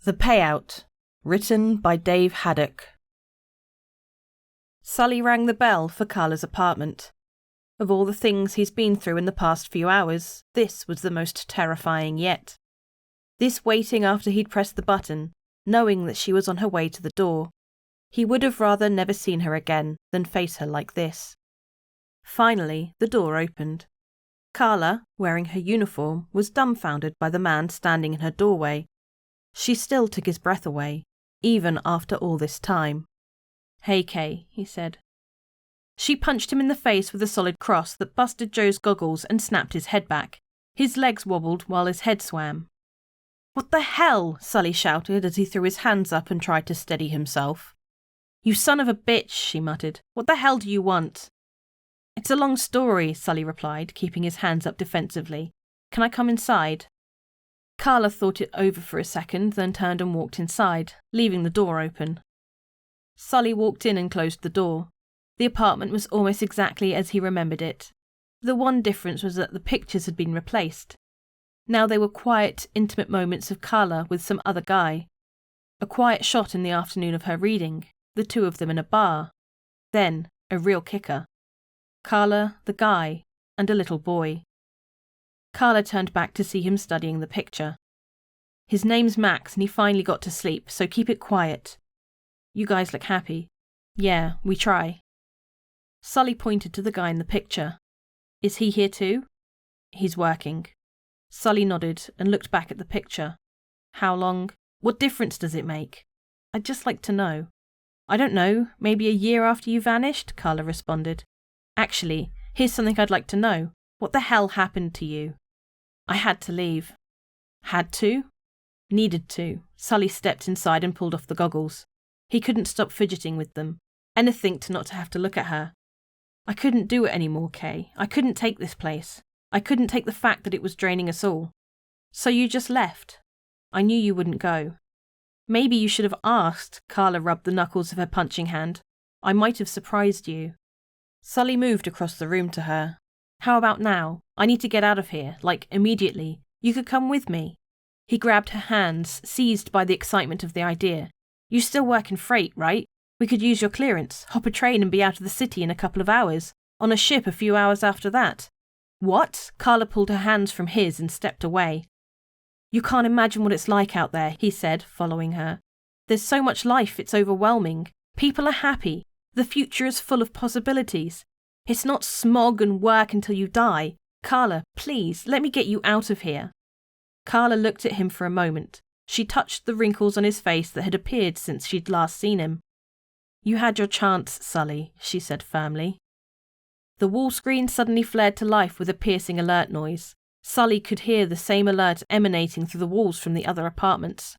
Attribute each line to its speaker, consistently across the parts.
Speaker 1: The Payout, written by Dave Haddock. Sully rang the bell for Carla's apartment. Of all the things he's been through in the past few hours, this was the most terrifying yet. This waiting after he'd pressed the button, knowing that she was on her way to the door. He would have rather never seen her again than face her like this. Finally, the door opened. Carla, wearing her uniform, was dumbfounded by the man standing in her doorway. She still took his breath away, even after all this time. "Hey, Kay," he said. She punched him in the face with a solid cross that busted Joe's goggles and snapped his head back. His legs wobbled while his head swam. "What the hell?" Sully shouted as he threw his hands up and tried to steady himself. "You son of a bitch," she muttered. "What the hell do you want?" "It's a long story," Sully replied, keeping his hands up defensively. "Can I come inside?" Carla thought it over for a second, then turned and walked inside, leaving the door open. Sully walked in and closed the door. The apartment was almost exactly as he remembered it. The one difference was that the pictures had been replaced. Now they were quiet, intimate moments of Carla with some other guy. A quiet shot in the afternoon of her reading, the two of them in a bar. Then, a real kicker. Carla, the guy, and a little boy. Carla turned back to see him studying the picture. "His name's Max and he finally got to sleep, so keep it quiet. You guys look happy." "Yeah, we try." Sully pointed to the guy in the picture. "Is he here too?" "He's working." Sully nodded and looked back at the picture. "How long? What difference does it make?" "I'd just like to know." "I don't know, maybe a year after you vanished," Carla responded. "Actually, here's something I'd like to know. What the hell happened to you?" "I had to leave." "Had to?" "Needed to." Sully stepped inside and pulled off the goggles. He couldn't stop fidgeting with them. Anything to not have to look at her. "I couldn't do it anymore, Kay. I couldn't take this place. I couldn't take the fact that it was draining us all." "So you just left?" "I knew you wouldn't go." "Maybe you should have asked." Carla rubbed the knuckles of her punching hand. "I might have surprised you." Sully moved across the room to her. "How about now? I need to get out of here, like, immediately. You could come with me." He grabbed her hands, seized by the excitement of the idea. "You still work in freight, right? We could use your clearance, hop a train and be out of the city in a couple of hours, on a ship a few hours after that." "What?" Carla pulled her hands from his and stepped away. "You can't imagine what it's like out there," he said, following her. "There's so much life, it's overwhelming. People are happy. The future is full of possibilities. It's not smog and work until you die. Carla, please, let me get you out of here." Carla looked at him for a moment. She touched the wrinkles on his face that had appeared since she'd last seen him. "You had your chance, Sully," she said firmly. The wall screen suddenly flared to life with a piercing alert noise. Sully could hear the same alert emanating through the walls from the other apartments.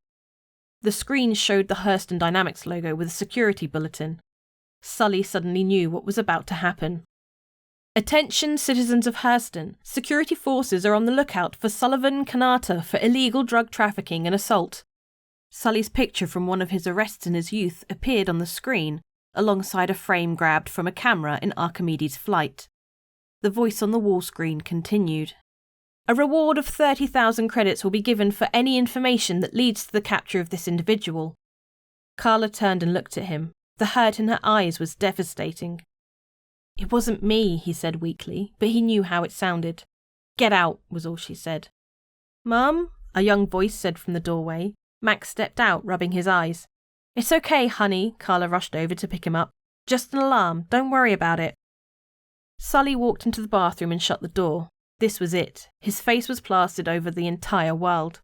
Speaker 1: The screen showed the Hurston Dynamics logo with a security bulletin. Sully suddenly knew what was about to happen. "Attention, citizens of Hurston. Security forces are on the lookout for Sullivan Kanata for illegal drug trafficking and assault." Sully's picture from one of his arrests in his youth appeared on the screen, alongside a frame grabbed from a camera in Archimedes' flight. The voice on the wall screen continued. "A reward of 30,000 credits will be given for any information that leads to the capture of this individual." Carla turned and looked at him. The hurt in her eyes was devastating. "It wasn't me," he said weakly, but he knew how it sounded. "Get out," was all she said. "Mum?" a young voice said from the doorway. Max stepped out, rubbing his eyes. "It's okay, honey." Carla rushed over to pick him up. "Just an alarm. Don't worry about it." Sully walked into the bathroom and shut the door. This was it. His face was plastered over the entire world.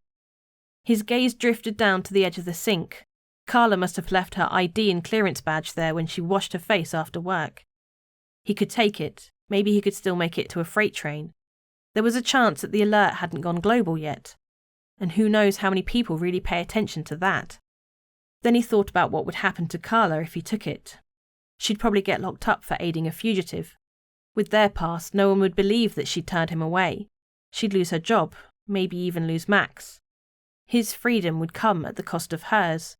Speaker 1: His gaze drifted down to the edge of the sink. Carla must have left her ID and clearance badge there when she washed her face after work. He could take it. Maybe he could still make it to a freight train. There was a chance that the alert hadn't gone global yet. And who knows how many people really pay attention to that. Then he thought about what would happen to Carla if he took it. She'd probably get locked up for aiding a fugitive. With their past, no one would believe that she'd turned him away. She'd lose her job, maybe even lose Max. His freedom would come at the cost of hers.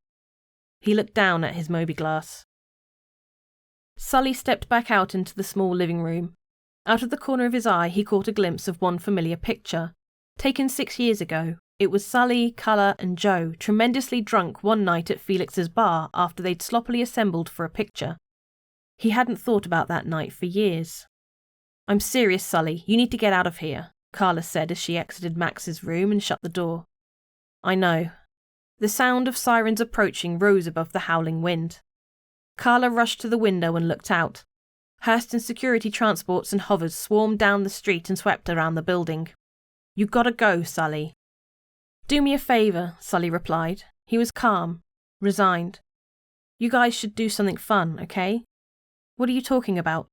Speaker 1: He looked down at his Moby-glass. Sully stepped back out into the small living room. Out of the corner of his eye, he caught a glimpse of one familiar picture, taken 6 years ago, It was Sully, Culler, and Joe, tremendously drunk one night at Felix's bar after they'd sloppily assembled for a picture. He hadn't thought about that night for years. "I'm serious, Sully. You need to get out of here," Carla said as she exited Max's room and shut the door. "I know." The sound of sirens approaching rose above the howling wind. Carla rushed to the window and looked out. Hurston security transports and hovers swarmed down the street and swept around the building. "You gotta go, Sully." "Do me a favour," Sully replied. He was calm, resigned. "You guys should do something fun, okay?" "What are you talking about?"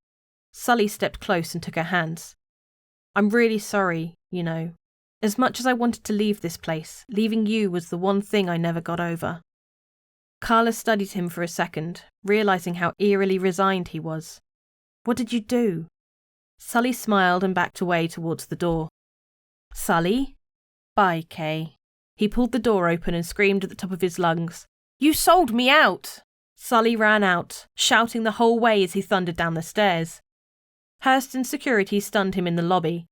Speaker 1: Sully stepped close and took her hands. "I'm really sorry, you know. As much as I wanted to leave this place, leaving you was the one thing I never got over." Carla studied him for a second, realising how eerily resigned he was. "What did you do?" Sully smiled and backed away towards the door. "Sully?" "Bye, Kay." He pulled the door open and screamed at the top of his lungs. "You sold me out!" Sully ran out, shouting the whole way as he thundered down the stairs. Hurston's security stunned him in the lobby.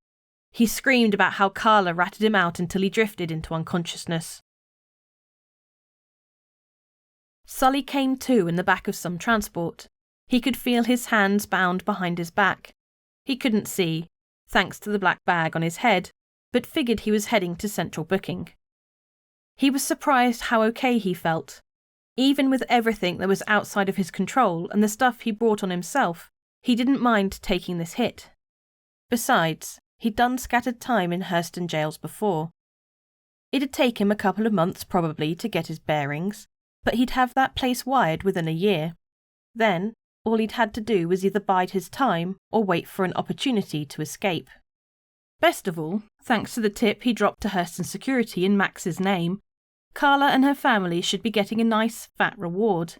Speaker 1: He screamed about how Carla ratted him out until he drifted into unconsciousness. Sully came to in the back of some transport. He could feel his hands bound behind his back. He couldn't see, thanks to the black bag on his head, but figured he was heading to central booking. He was surprised how okay he felt. Even with everything that was outside of his control and the stuff he brought on himself, he didn't mind taking this hit. Besides, he'd done scattered time in Hurston jails before. It'd take him a couple of months probably to get his bearings, but he'd have that place wired within a year. Then, all he'd had to do was either bide his time or wait for an opportunity to escape. Best of all, thanks to the tip he dropped to Hurston security in Max's name, Carla and her family should be getting a nice, fat reward.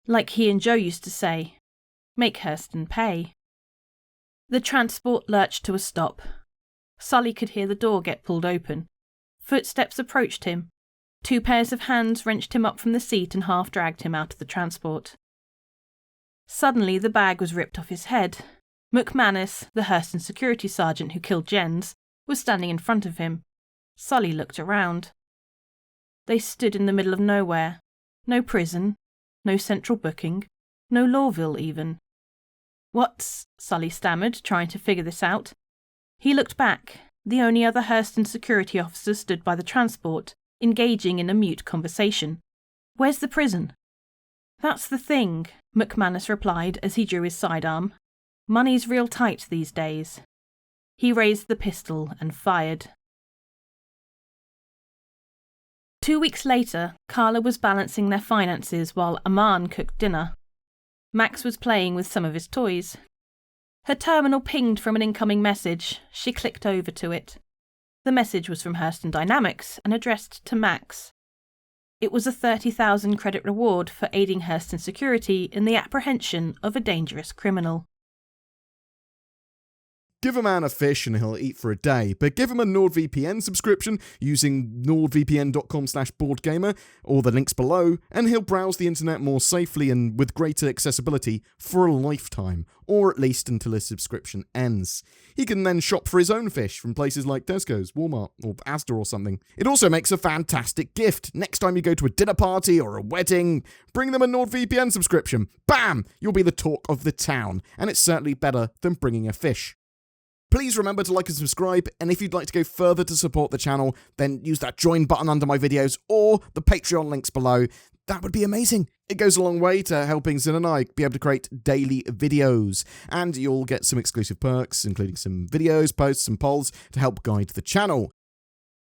Speaker 1: Like he and Joe used to say, make Hurston pay. The transport lurched to a stop. Sully could hear the door get pulled open. Footsteps approached him. 2 pairs of hands wrenched him up from the seat and half dragged him out of the transport. Suddenly the bag was ripped off his head. McManus, the Hurston security sergeant who killed Jens, was standing in front of him. Sully looked around. They stood in the middle of nowhere. No prison, no central booking, no Lawville even. "What's—" Sully stammered, trying to figure this out. He looked back. The only other Hurston security officer stood by the transport, engaging in a mute conversation. "Where's the prison?" "That's the thing," McManus replied as he drew his sidearm. "Money's real tight these days." He raised the pistol and fired. 2 weeks later, Carla was balancing their finances while Aman cooked dinner. Max was playing with some of his toys. Her terminal pinged from an incoming message. She clicked over to it. The message was from Hurston Dynamics and addressed to Max. It was a 30,000 credit reward for aiding Hurston security in the apprehension of a dangerous criminal.
Speaker 2: Give a man a fish and he'll eat for a day, but give him a NordVPN subscription using nordvpn.com/BoredGamer or the links below, and he'll browse the internet more safely and with greater accessibility for a lifetime, or at least until his subscription ends. He can then shop for his own fish from places like Tesco's, Walmart, or Asda or something. It also makes a fantastic gift. Next time you go to a dinner party or a wedding, bring them a NordVPN subscription. Bam! You'll be the talk of the town, and it's certainly better than bringing a fish. Please remember to like and subscribe, and if you'd like to go further to support the channel, then use that join button under my videos or the Patreon links below. That would be amazing. It goes a long way to helping Zin and I be able to create daily videos, and you'll get some exclusive perks, including some videos, posts, and polls to help guide the channel.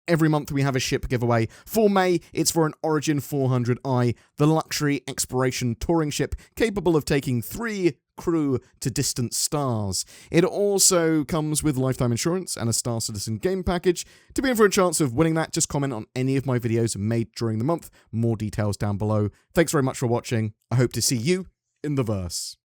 Speaker 2: Every month we have a ship giveaway. For May, it's for an Origin 400i, the luxury exploration touring ship capable of taking 3 crew to distant stars. It also comes with lifetime insurance and a Star Citizen game package. To be in for a chance of winning that, just comment on any of my videos made during the month. More details down below. Thanks very much for watching. I hope to see you in the verse.